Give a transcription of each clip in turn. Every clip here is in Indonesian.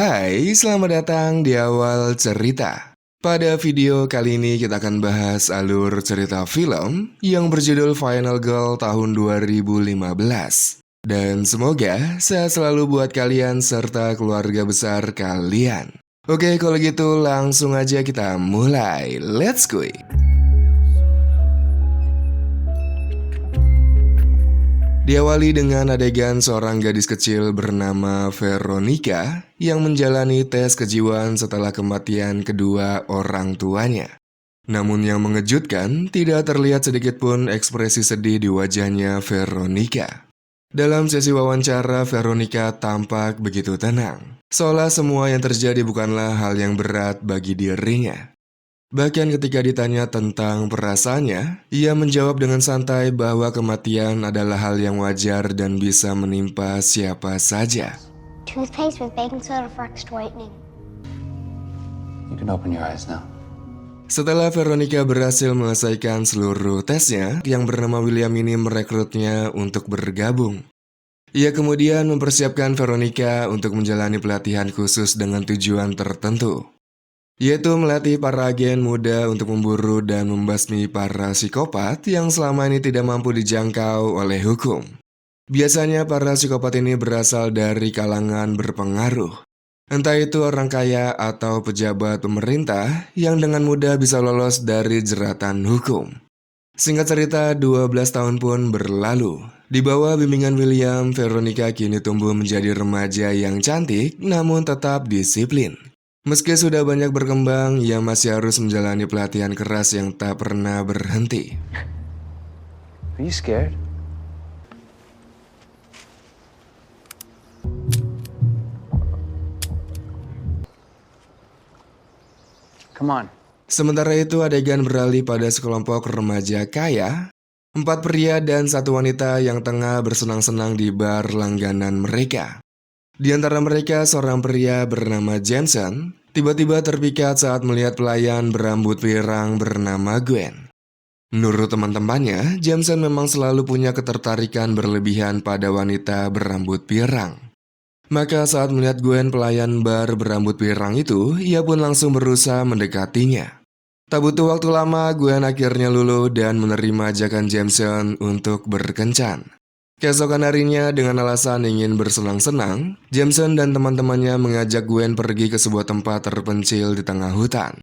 Hai, selamat datang di awal cerita. Pada video kali ini kita akan bahas alur cerita film yang berjudul Final Girl tahun 2015. Dan semoga sehat selalu buat kalian serta keluarga besar kalian. Oke, kalau gitu langsung aja kita mulai. Let's go! Diawali dengan adegan seorang gadis kecil bernama Veronica yang menjalani tes kejiwaan setelah kematian kedua orang tuanya. Namun yang mengejutkan, tidak terlihat sedikit pun ekspresi sedih di wajahnya Veronica. Dalam sesi wawancara, Veronica tampak begitu tenang, seolah semua yang terjadi bukanlah hal yang berat bagi dirinya. Bahkan ketika ditanya tentang perasaannya, ia menjawab dengan santai bahwa kematian adalah hal yang wajar dan bisa menimpa siapa saja. Toothpaste with baking soda for extra whitening. You can open your eyes now. Setelah Veronica berhasil menyelesaikan seluruh tesnya, yang bernama William ini merekrutnya untuk bergabung. Ia kemudian mempersiapkan Veronica untuk menjalani pelatihan khusus dengan tujuan tertentu, yaitu melatih para agen muda untuk memburu dan membasmi para psikopat yang selama ini tidak mampu dijangkau oleh hukum. Biasanya para psikopat ini berasal dari kalangan berpengaruh, entah itu orang kaya atau pejabat pemerintah yang dengan mudah bisa lolos dari jeratan hukum. Singkat cerita, 12 tahun pun berlalu. Di bawah bimbingan William, Veronica kini tumbuh menjadi remaja yang cantik namun tetap disiplin. Meski sudah banyak berkembang, ia masih harus menjalani pelatihan keras yang tak pernah berhenti. Are you scared? Come on. Sementara itu adegan beralih pada sekelompok remaja kaya, 4 pria dan 1 wanita yang tengah bersenang-senang di bar langganan mereka. Di antara mereka seorang pria bernama Jameson tiba-tiba terpikat saat melihat pelayan berambut pirang bernama Gwen. Menurut teman-temannya, Jameson memang selalu punya ketertarikan berlebihan pada wanita berambut pirang. Maka saat melihat Gwen pelayan bar berambut pirang itu, ia pun langsung berusaha mendekatinya. Tak butuh waktu lama, Gwen akhirnya luluh dan menerima ajakan Jameson untuk berkencan. Keesokan harinya, dengan alasan ingin bersenang-senang, Jameson dan teman-temannya mengajak Gwen pergi ke sebuah tempat terpencil di tengah hutan.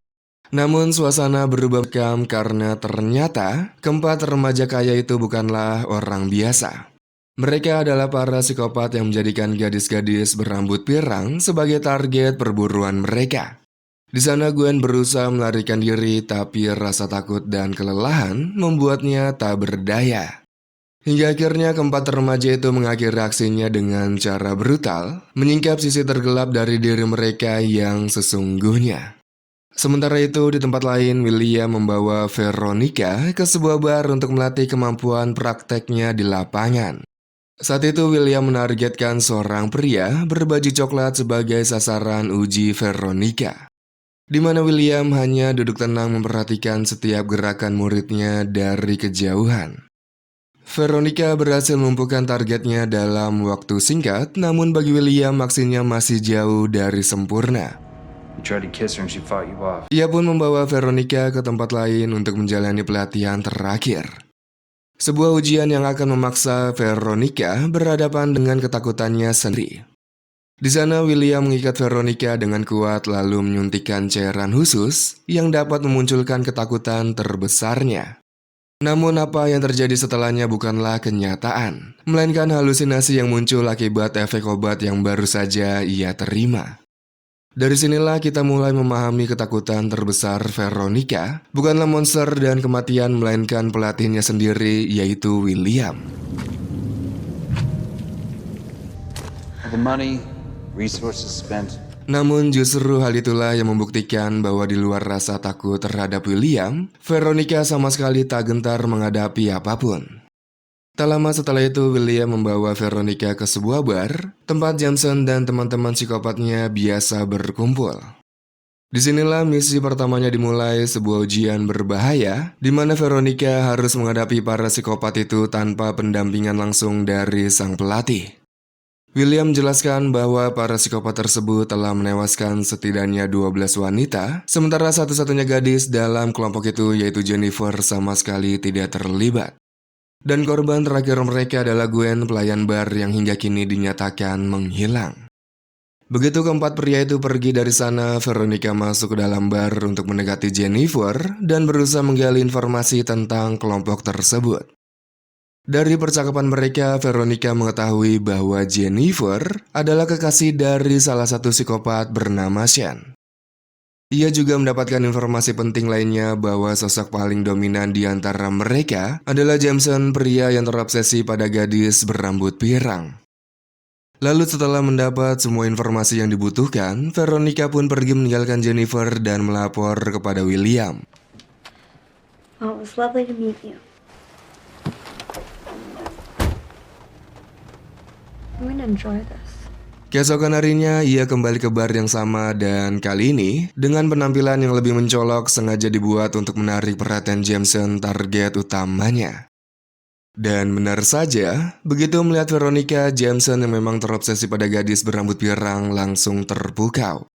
Namun suasana berubah mencekam karena ternyata keempat remaja kaya itu bukanlah orang biasa. Mereka adalah para psikopat yang menjadikan gadis-gadis berambut pirang sebagai target perburuan mereka. Di sana Gwen berusaha melarikan diri, tapi rasa takut dan kelelahan membuatnya tak berdaya. Hingga akhirnya keempat remaja itu mengakhiri aksinya dengan cara brutal, menyingkap sisi tergelap dari diri mereka yang sesungguhnya. Sementara itu di tempat lain, William membawa Veronica ke sebuah bar untuk melatih kemampuan prakteknya di lapangan. Saat itu William menargetkan seorang pria berbaju coklat sebagai sasaran uji Veronica, di mana William hanya duduk tenang memperhatikan setiap gerakan muridnya dari kejauhan. Veronica berhasil melumpuhkan targetnya dalam waktu singkat, namun bagi William aksinya masih jauh dari sempurna. You tried to kiss her and she fought you off. Ia pun membawa Veronica ke tempat lain untuk menjalani pelatihan terakhir. Sebuah ujian yang akan memaksa Veronica berhadapan dengan ketakutannya sendiri. Di sana William mengikat Veronica dengan kuat lalu menyuntikkan cairan khusus yang dapat memunculkan ketakutan terbesarnya. Namun apa yang terjadi setelahnya bukanlah kenyataan, melainkan halusinasi yang muncul akibat efek obat yang baru saja ia terima. Dari sinilah kita mulai memahami ketakutan terbesar Veronica bukanlah monster dan kematian, melainkan pelatihnya sendiri, yaitu William. The money, resources spent. Namun justru hal itulah yang membuktikan bahwa di luar rasa takut terhadap William, Veronica sama sekali tak gentar menghadapi apapun. Tak lama setelah itu, William membawa Veronica ke sebuah bar, tempat Jameson dan teman-teman psikopatnya biasa berkumpul. Disinilah misi pertamanya dimulai, sebuah ujian berbahaya, di mana Veronica harus menghadapi para psikopat itu tanpa pendampingan langsung dari sang pelatih. William menjelaskan bahwa para psikopat tersebut telah menewaskan setidaknya 12 wanita, sementara satu-satunya gadis dalam kelompok itu yaitu Jennifer sama sekali tidak terlibat. Dan korban terakhir mereka adalah Gwen, pelayan bar yang hingga kini dinyatakan menghilang. Begitu keempat pria itu pergi dari sana, Veronica masuk ke dalam bar untuk mendekati Jennifer dan berusaha menggali informasi tentang kelompok tersebut. Dari percakapan mereka, Veronica mengetahui bahwa Jennifer adalah kekasih dari salah satu psikopat bernama Shane. Ia juga mendapatkan informasi penting lainnya bahwa sosok paling dominan di antara mereka adalah Jameson, pria yang terobsesi pada gadis berambut pirang. Lalu setelah mendapat semua informasi yang dibutuhkan, Veronica pun pergi meninggalkan Jennifer dan melapor kepada William. Well, it was lovely to meet you. I'm gonna enjoy this. Keesokan harinya, ia kembali ke bar yang sama dan kali ini dengan penampilan yang lebih mencolok sengaja dibuat untuk menarik perhatian Jameson, target utamanya. Dan benar saja, begitu melihat Veronica, Jameson yang memang terobsesi pada gadis berambut pirang langsung terpukau.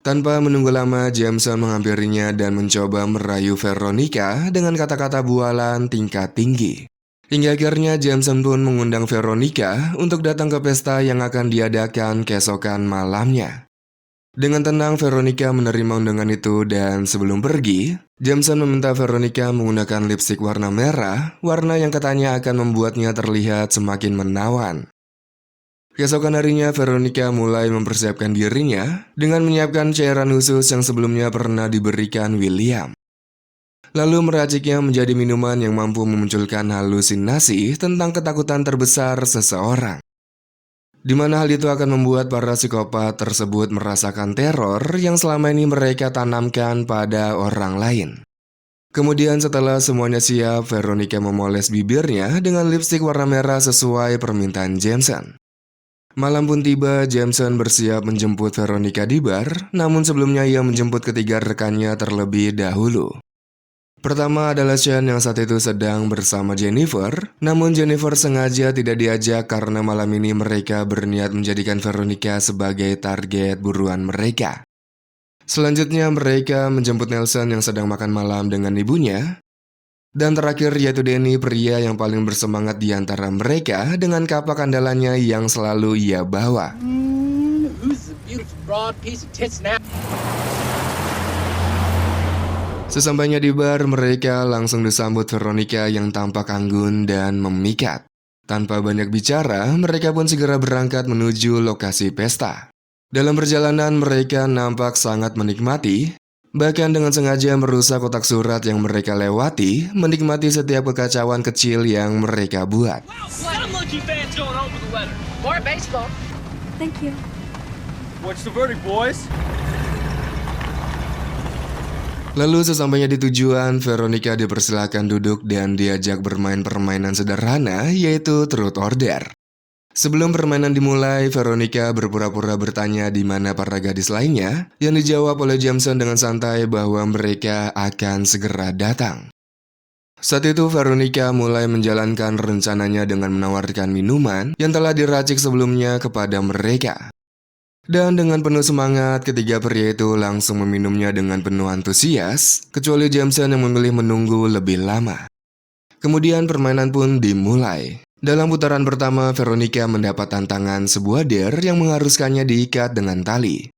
Tanpa menunggu lama, Jameson menghampirinya dan mencoba merayu Veronica dengan kata-kata bualan tingkat tinggi. Hingga akhirnya Jameson pun mengundang Veronica untuk datang ke pesta yang akan diadakan keesokan malamnya. Dengan tenang, Veronica menerima undangan itu dan sebelum pergi, Jameson meminta Veronica menggunakan lipstik warna merah, warna yang katanya akan membuatnya terlihat semakin menawan. Keesokan harinya, Veronica mulai mempersiapkan dirinya dengan menyiapkan cairan khusus yang sebelumnya pernah diberikan William. Lalu meraciknya menjadi minuman yang mampu memunculkan halusinasi tentang ketakutan terbesar seseorang. Di mana hal itu akan membuat para psikopat tersebut merasakan teror yang selama ini mereka tanamkan pada orang lain. Kemudian setelah semuanya siap, Veronica memoles bibirnya dengan lipstik warna merah sesuai permintaan Jameson. Malam pun tiba, Jameson bersiap menjemput Veronica di bar, namun sebelumnya ia menjemput ketiga rekannya terlebih dahulu. Pertama adalah Shane yang saat itu sedang bersama Jennifer, namun Jennifer sengaja tidak diajak karena malam ini mereka berniat menjadikan Veronica sebagai target buruan mereka. Selanjutnya mereka menjemput Nelson yang sedang makan malam dengan ibunya. Dan terakhir yaitu Danny, pria yang paling bersemangat di antara mereka dengan kapak andalannya yang selalu ia bawa. Who's the beautiful broad piece of tits now? Sesampainya di bar, mereka langsung disambut Veronica yang tampak anggun dan memikat. Tanpa banyak bicara, mereka pun segera berangkat menuju lokasi pesta. Dalam perjalanan, mereka nampak sangat menikmati, bahkan dengan sengaja merusak kotak surat yang mereka lewati, menikmati setiap kekacauan kecil yang mereka buat. Wow, some monkey fans going over the weather. More baseball. Thank you. What's the verdict, boys? Lalu sesampainya di tujuan, Veronica dipersilakan duduk dan diajak bermain permainan sederhana, yaitu Truth Order. Sebelum permainan dimulai, Veronica berpura-pura bertanya di mana para gadis lainnya, yang dijawab oleh Jameson dengan santai bahwa mereka akan segera datang. Saat itu Veronica mulai menjalankan rencananya dengan menawarkan minuman yang telah diracik sebelumnya kepada mereka. Dan dengan penuh semangat, ketiga pria itu langsung meminumnya dengan penuh antusias, kecuali Jameson yang memilih menunggu lebih lama. Kemudian permainan pun dimulai. Dalam putaran pertama, Veronica mendapat tantangan sebuah dare yang mengharuskannya diikat dengan tali.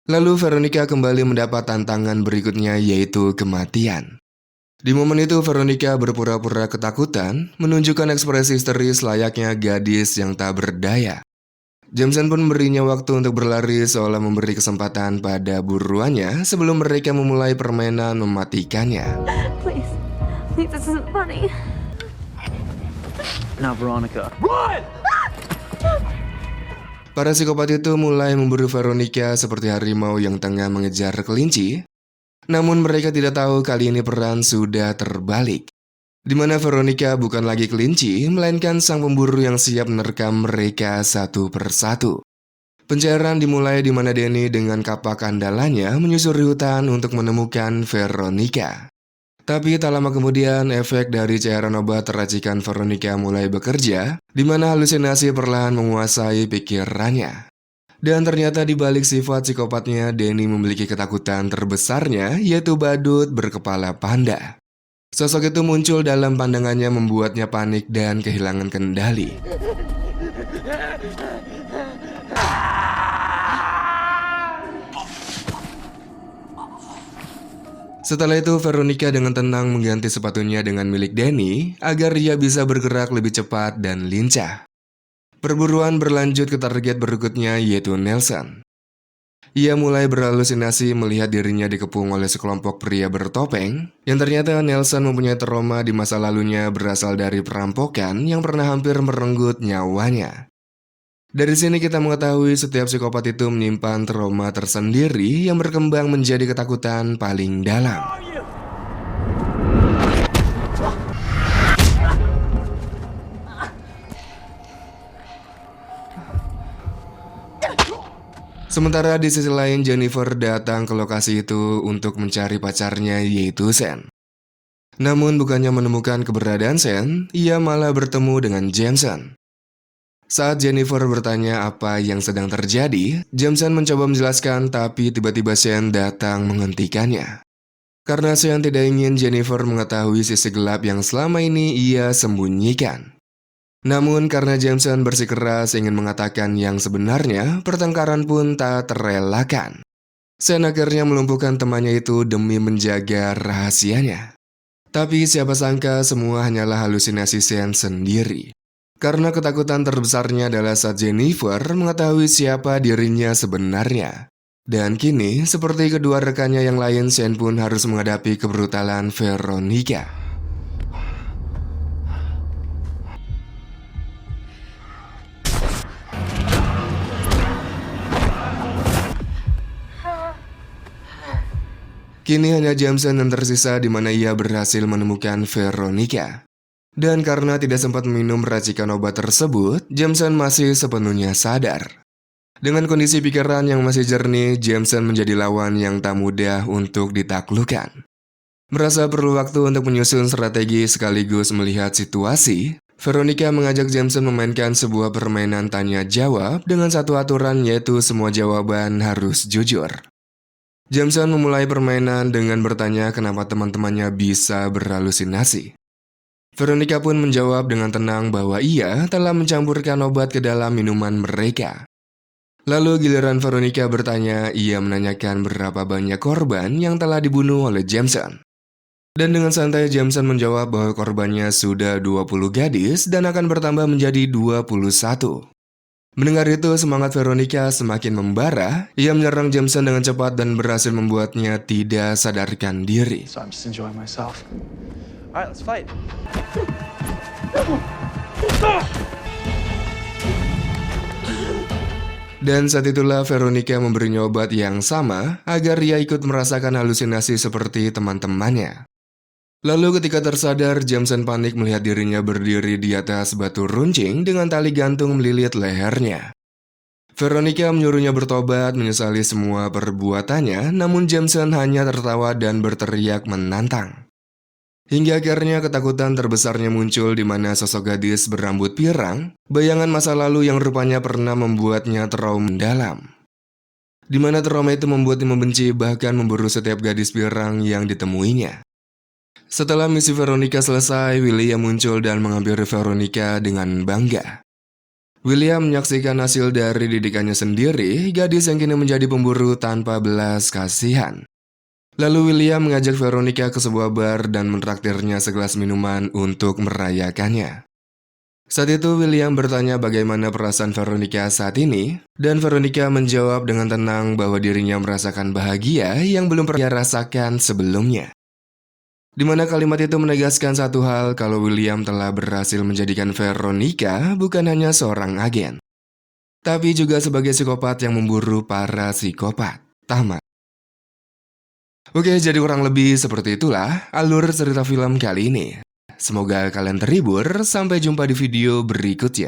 Lalu Veronica kembali mendapat tantangan berikutnya, yaitu kematian. Di momen itu Veronica berpura-pura ketakutan, menunjukkan ekspresi histeris layaknya gadis yang tak berdaya. Jameson pun memberinya waktu untuk berlari seolah memberi kesempatan pada buruannya sebelum mereka memulai permainan mematikannya. Please, this isn't funny. Now, Veronica. Para psikopat itu mulai memburu Veronica seperti harimau yang tengah mengejar kelinci. Namun mereka tidak tahu kali ini peran sudah terbalik. Di mana Veronica bukan lagi kelinci, melainkan sang pemburu yang siap menerkam mereka satu persatu. Pencarian dimulai di mana Danny dengan kapak andalannya menyusuri hutan untuk menemukan Veronica. Tapi tak lama kemudian, efek dari cairan obat racikan Veronica mulai bekerja, di mana halusinasi perlahan menguasai pikirannya. Dan ternyata di balik sifat psikopatnya, Danny memiliki ketakutan terbesarnya, yaitu badut berkepala panda. Sosok itu muncul dalam pandangannya membuatnya panik dan kehilangan kendali. Setelah itu, Veronica dengan tenang mengganti sepatunya dengan milik Danny agar ia bisa bergerak lebih cepat dan lincah. Perburuan berlanjut ke target berikutnya, yaitu Nelson. Ia mulai berhalusinasi melihat dirinya dikepung oleh sekelompok pria bertopeng, yang ternyata Nelson mempunyai trauma di masa lalunya berasal dari perampokan yang pernah hampir merenggut nyawanya. Dari sini kita mengetahui setiap psikopat itu menyimpan trauma tersendiri yang berkembang menjadi ketakutan paling dalam. Sementara di sisi lain, Jennifer datang ke lokasi itu untuk mencari pacarnya, yaitu Sean. Namun bukannya menemukan keberadaan Sean, ia malah bertemu dengan Jameson. Saat Jennifer bertanya apa yang sedang terjadi, Jameson mencoba menjelaskan, tapi tiba-tiba Sean datang menghentikannya. Karena Sean tidak ingin Jennifer mengetahui sisi gelap yang selama ini ia sembunyikan. Namun karena Jameson bersikeras ingin mengatakan yang sebenarnya, pertengkaran pun tak terelakkan. Sean akhirnya melumpuhkan temannya itu demi menjaga rahasianya. Tapi siapa sangka semua hanyalah halusinasi Sean sendiri. Karena ketakutan terbesarnya adalah saat Jennifer mengetahui siapa dirinya sebenarnya. Dan kini, seperti kedua rekannya yang lain, Sean pun harus menghadapi kebrutalan Veronica. Kini hanya Jameson yang tersisa di mana ia berhasil menemukan Veronica. Dan karena tidak sempat minum racikan obat tersebut, Jameson masih sepenuhnya sadar. Dengan kondisi pikiran yang masih jernih, Jameson menjadi lawan yang tak mudah untuk ditaklukkan. Merasa perlu waktu untuk menyusun strategi sekaligus melihat situasi, Veronica mengajak Jameson memainkan sebuah permainan tanya-jawab dengan satu aturan, yaitu semua jawaban harus jujur. Jameson memulai permainan dengan bertanya kenapa teman-temannya bisa berhalusinasi. Veronica pun menjawab dengan tenang bahwa ia telah mencampurkan obat ke dalam minuman mereka. Lalu giliran Veronica bertanya, ia menanyakan berapa banyak korban yang telah dibunuh oleh Jameson. Dan dengan santai Jameson menjawab bahwa korbannya sudah 20 gadis dan akan bertambah menjadi 21. Mendengar itu, semangat Veronica semakin membara. Ia menyerang Jameson dengan cepat dan berhasil membuatnya tidak sadarkan diri. So I'm just enjoying myself. All right, let's fight. Dan saat itulah Veronica memberinya obat yang sama agar ia ikut merasakan halusinasi seperti teman-temannya. Lalu ketika tersadar, Jameson panik melihat dirinya berdiri di atas batu runcing dengan tali gantung melilit lehernya. Veronica menyuruhnya bertobat, menyesali semua perbuatannya, namun Jameson hanya tertawa dan berteriak menantang. Hingga akhirnya ketakutan terbesarnya muncul di mana sosok gadis berambut pirang, bayangan masa lalu yang rupanya pernah membuatnya trauma dalam. Di mana trauma itu membuatnya membenci bahkan memburu setiap gadis pirang yang ditemuinya. Setelah misi Veronica selesai, William muncul dan menghampiri Veronica dengan bangga. William menyaksikan hasil dari didikannya sendiri, gadis yang kini menjadi pemburu tanpa belas kasihan. Lalu William mengajak Veronica ke sebuah bar dan mentraktirnya segelas minuman untuk merayakannya. Saat itu William bertanya bagaimana perasaan Veronica saat ini, dan Veronica menjawab dengan tenang bahwa dirinya merasakan bahagia yang belum pernah rasakan sebelumnya. Di mana kalimat itu menegaskan satu hal, kalau William telah berhasil menjadikan Veronica bukan hanya seorang agen, tapi juga sebagai psikopat yang memburu para psikopat. Tamat. Oke, jadi kurang lebih seperti itulah alur cerita film kali ini. Semoga kalian terhibur, sampai jumpa di video berikutnya.